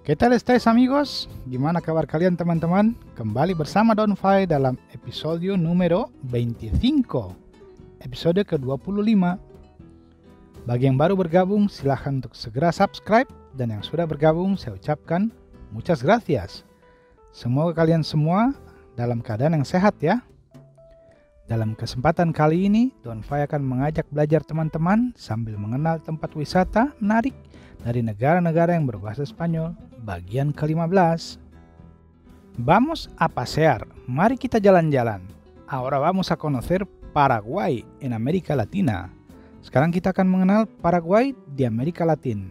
¿Qué tal estáis amigos? Gimana kabar kalian teman-teman? Kembali bersama Donfai dalam episode número 25. Episode ke-25. Bagi yang baru bergabung silahkan untuk segera subscribe, dan yang sudah bergabung saya ucapkan muchas gracias. Semoga kalian semua dalam keadaan yang sehat ya. Dalam kesempatan kali ini, Donfai akan mengajak belajar teman-teman sambil mengenal tempat wisata menarik dari negara-negara yang berbahasa Spanyol, bagian ke-15. Vamos a pasear, mari kita jalan-jalan. Ahora vamos a conocer Paraguay en América Latina. Sekarang kita akan mengenal Paraguay di Amerika Latin.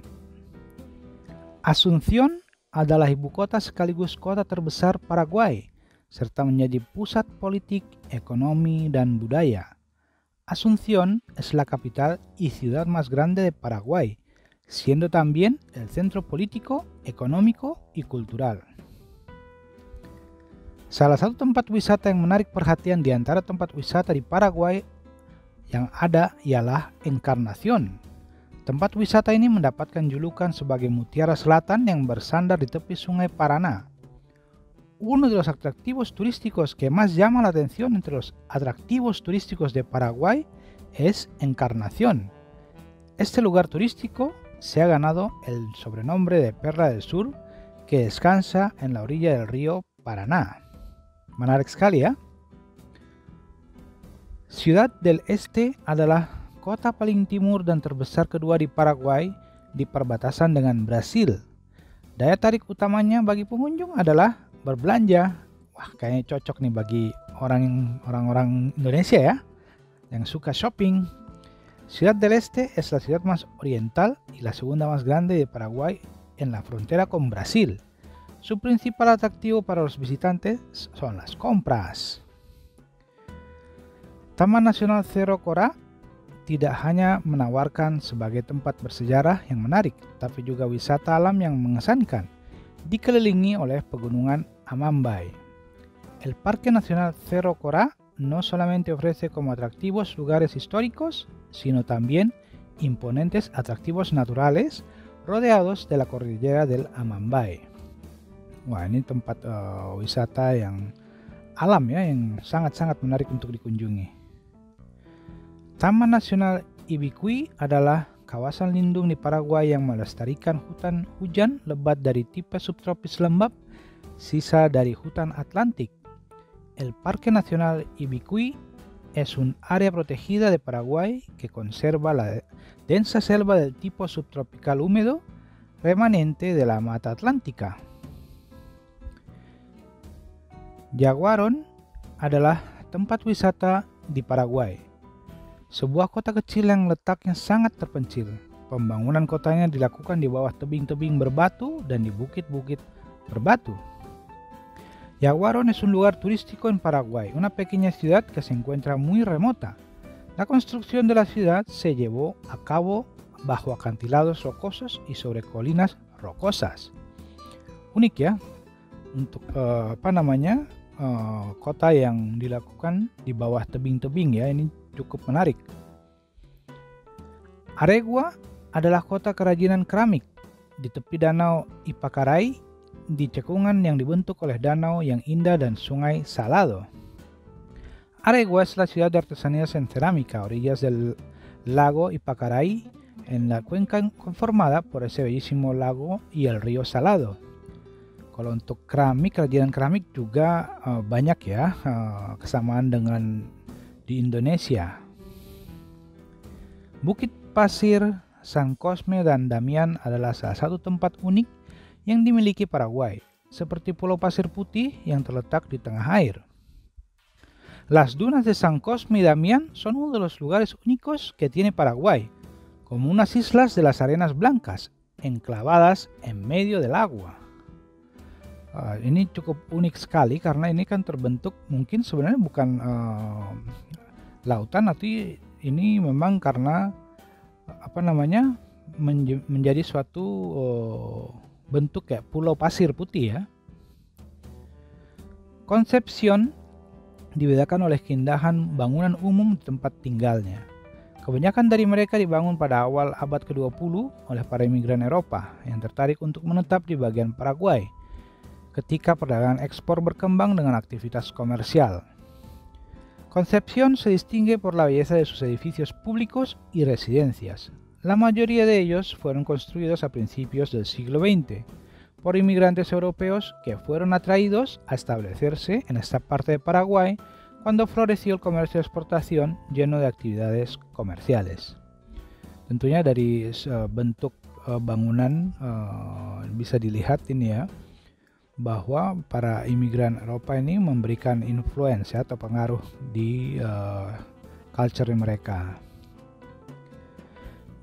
Asunción adalah ibu kota sekaligus kota terbesar Paraguay, serta menjadi pusat politik, ekonomi, dan budaya. Asunción es la capital y ciudad más grande de Paraguay, siendo también el centro político, económico y cultural. Salah satu tempat wisata yang menarik perhatian di antara tempat wisata di Paraguay yang ada ialah Encarnación. Tempat wisata ini mendapatkan julukan sebagai Mutiara Selatan yang bersandar di tepi sungai Paraná. Uno de los atractivos turísticos que más llama la atención entre los atractivos turísticos de Paraguay es Encarnación. Este lugar turístico se ha ganado el sobrenombre de Perla del Sur, que descansa en la orilla del río Paraná. Menarik sekali ya. Ciudad del Este adalah kota paling timur dan terbesar kedua di Paraguay di perbatasan dengan Brasil. Daya tarik utamanya bagi pengunjung adalah berbelanja. Wah, kayaknya cocok nih bagi orang-orang Indonesia ya, yang suka shopping. Ciudad del Este es la ciudad más oriental y la segunda más grande de Paraguay en la frontera con Brasil. Su principal atractivo para los visitantes son las compras. Taman Nasional Cerro Corá tidak hanya menawarkan sebagai tempat bersejarah yang menarik, tapi juga wisata alam yang mengesankan, dikelilingi oleh pegunungan Amambay. El Parque Nacional Cerro Corá no solamente ofrece como atractivos lugares históricos, sino también imponentes atractivos naturales rodeados de la cordillera del Amambay. Wah, ini tempat wisata yang alam ya, yang sangat-sangat menarik untuk dikunjungi. Taman Nasional Ibicuy adalah kawasan lindung di Paraguay yang melestarikan hutan hujan lebat dari tipe subtropis lembab, sisa dari hutan Atlantik. El Parque Nacional Ibicuy es un área protegida de Paraguay que conserva la densa selva del tipo subtropical húmedo remanente de la mata atlántica. Yaguarón adalah tempat wisata di Paraguay, sebuah kota kecil yang letaknya sangat terpencil. Pembangunan kotanya dilakukan di bawah tebing-tebing berbatu dan di bukit-bukit berbatu. Yaguarón es un lugar turístico en Paraguay, una pequeña ciudad que se encuentra muy remota. La construcción de la ciudad se llevó a cabo bajo acantilados rocosos y sobre colinas rocosas. Unik ya, untuk kota yang dilakukan di bawah tebing-tebing ya, ini cukup menarik. Aregua adalah kota kerajinan keramik di tepi danau Ipacaraí, di cekungan yang dibentuk oleh danau yang indah dan sungai Salado. Aregua es la ciudad de artesanías en cerámica a orillas del lago Ipacaraí, en la cuenca conformada por ese bellísimo lago y el río Salado. Kalau untuk keramik, kerajinan keramik juga banyak ya kesamaan dengan di Indonesia. Bukit Pasir, San Cosme, dan Damian adalah salah satu tempat unik yang dimiliki Paraguay, seperti Pulau Pasir Putih yang terletak di tengah air. Las dunas de San Cosme y Damián son uno de los lugares únicos que tiene Paraguay, como unas islas de las arenas blancas, enclavadas en medio del agua. Ini cukup unik sekali karena ini kan terbentuk mungkin sebenarnya bukan lautan, tapi ini memang karena menjadi suatu bentuk kayak pulau pasir putih ya. Concepción dibedakan oleh keindahan bangunan umum di tempat tinggalnya. Kebanyakan dari mereka dibangun pada awal abad ke-20 oleh para imigran Eropa yang tertarik untuk menetap di bagian Paraguay ketika perdagangan ekspor berkembang dengan aktivitas comercial. Concepción se distingue por la belleza de sus edificios públicos y residencias. La mayoría de ellos fueron construidos a principios del siglo XX por inmigrantes europeos que fueron atraídos a establecerse en esta parte de Paraguay cuando floreció el comercio de exportación lleno de actividades komersiales. Tentunya dari bentuk bangunan bisa dilihat ini ya, bahwa para imigran Eropa ini memberikan influence atau pengaruh di culture mereka.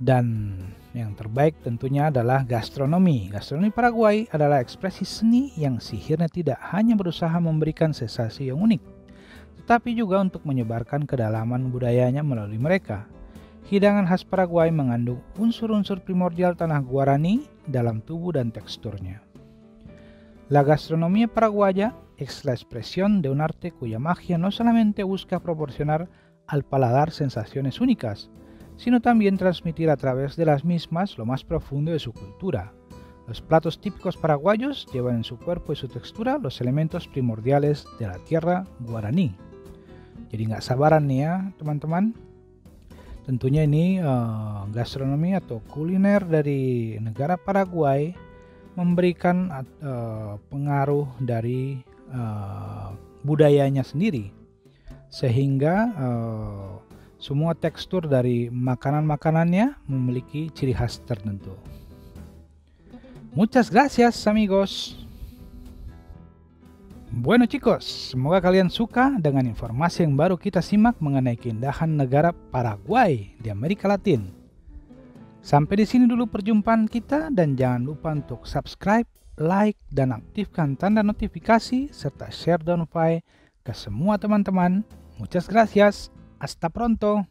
Dan yang terbaik tentunya adalah gastronomi. Gastronomi Paraguay adalah ekspresi seni yang sihirnya tidak hanya berusaha memberikan sensasi yang unik, tetapi juga untuk menyebarkan kedalaman budayanya melalui mereka. Hidangan khas Paraguay mengandung unsur-unsur primordial tanah Guarani dalam tubuh dan teksturnya. La gastronomía paraguaya es la expresión de un arte cuya magia no solamente busca proporcionar al paladar sensaciones únicas, sino también transmitir a través de las mismas lo más profundo de su cultura. Los platos típicos paraguayos llevan en su cuerpo y su textura los elementos primordiales de la tierra guaraní. Jadi nggak sabaran nih ya teman-teman. Tentunya ini gastronomi atau kuliner dari negara Paraguay memberikan pengaruh dari budayanya sendiri, sehingga semua tekstur dari makanan-makanannya memiliki ciri khas tertentu. Muchas gracias amigos. Bueno chicos, semoga kalian suka dengan informasi yang baru kita simak mengenai keindahan negara Paraguay di Amerika Latin. Sampai di sini dulu perjumpaan kita dan jangan lupa untuk subscribe, like, dan aktifkan tanda notifikasi serta share dan file ke semua teman-teman. Muchas gracias. Hasta pronto.